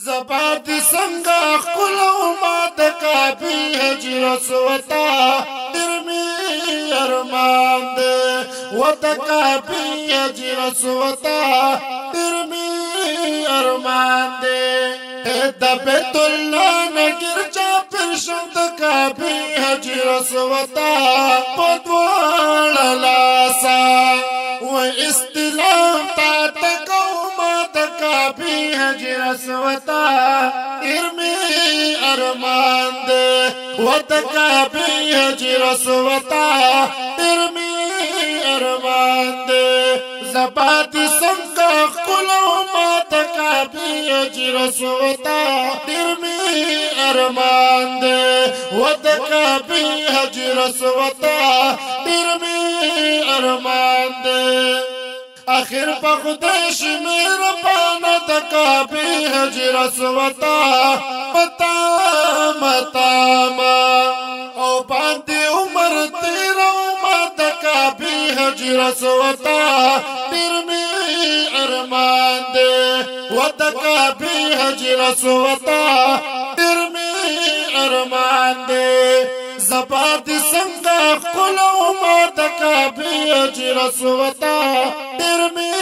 زباد سنگا خلو ما دکابی هجر سوتا درمی ارمان دے و دکابی هجر سوتا درمی ارمان دے دا بیت اللہ نگر چا پرشم دکابی هجر سوتا پدوان لاسا و استلام تا تکو ما دکابی هجر سوتا ارمی ارمان دے و دکابی هجر سوتا ارمی ارمان دے زباد سنگا خلو ما دکابی هجر سوتا ارمی ارمان دے و دکابی هجر سوتا ارمی ارمان دے آخر بخدش میرا پانا دکابی هجر سوتا متاما او باندی عمر تیرا ما دکابی هجر سوتا درمی ارمان دے و دکابی هجر سوتا درمی ارمان دے زباد سنگا خلو ما دکابی هجر سوتا درمی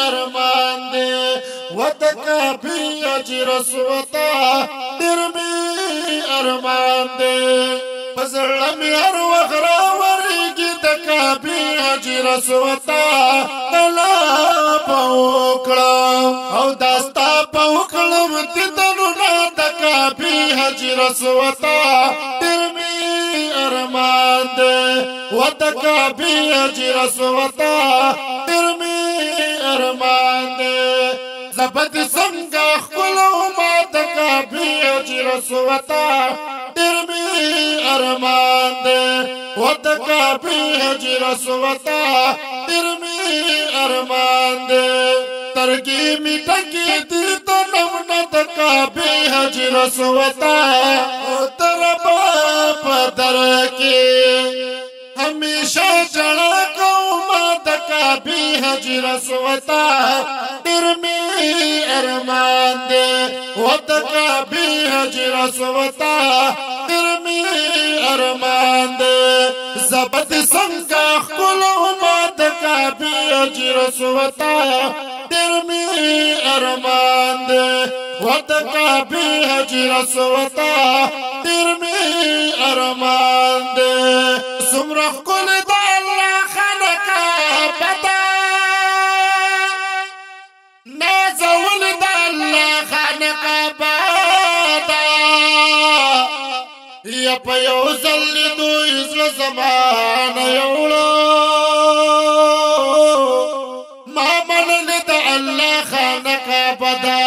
ارمان دے و دکابی هجر سوتا درمی ارمان دے پزرمی هر وغرا ورگی دکابی هجر سوتا دلا پوکڑا او داستا پوکڑم تدنو نا دکابی هجر سوتا درمی ارمان دے و دکابی هجر سوتا درمی ارمان دے زبد سنگا خلو ما دکابی هجر سوتا درمی ارمان دے و دکابی هجر سوتا درمی ارمان دے ترگی میٹکی دی تنم نا دکابی هجر سوتا تربا پدر کی ہمیشہ جڑا کو ما دکابی هجر سوتا درمی ارمان دے و دکابی هجر سوتا درمی ارمان دے زبد سنگا خلو ما دکابی هجر سوتا درمی ارمان دے و دکابی هجر سوتا درمی ارمان دے سمرخ کل دا اللہ خلقا بدا نازول دا اللہ خلقا بدا یا پیو زلی دو ازل زمان یولا ما منل دا اللہ خلقا بدا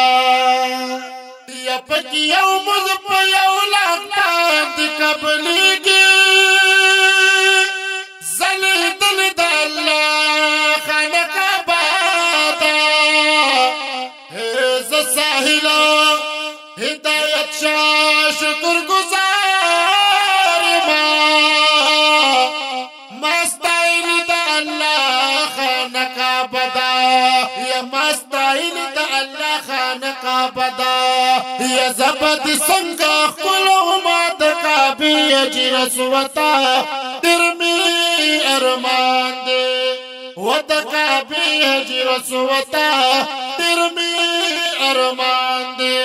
یا پکی یو مذب یولا اقتاد قبلی گی ہدایت شاہ شکر گزار مستعین دا اللہ خانقا بدا یا مستعین دا اللہ خانقا بدا یا زبد سنگا خلو ما دکابی هجر سوتا درمی ارمان دے و دکابی هجر سوتا درمی ارمان دے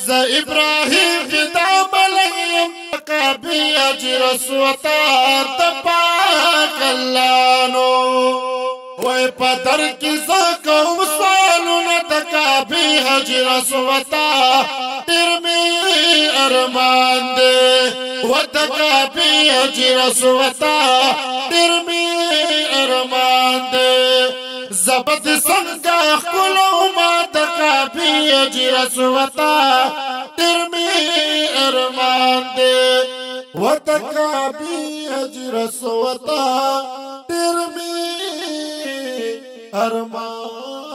ز ابراہیم فدا ملیم دکابی هجر سوتا دپاک اللہنو وی پدر کی زکاوم سوالون دکابی هجر سوتا درمی ارمان دے و دکابی هجر سوتا درمی ارمان دے زبد سنگا خلو ما دکابی هجر سوتا درمی ارمان دے و دکابی هجر سوتا درمی ارمان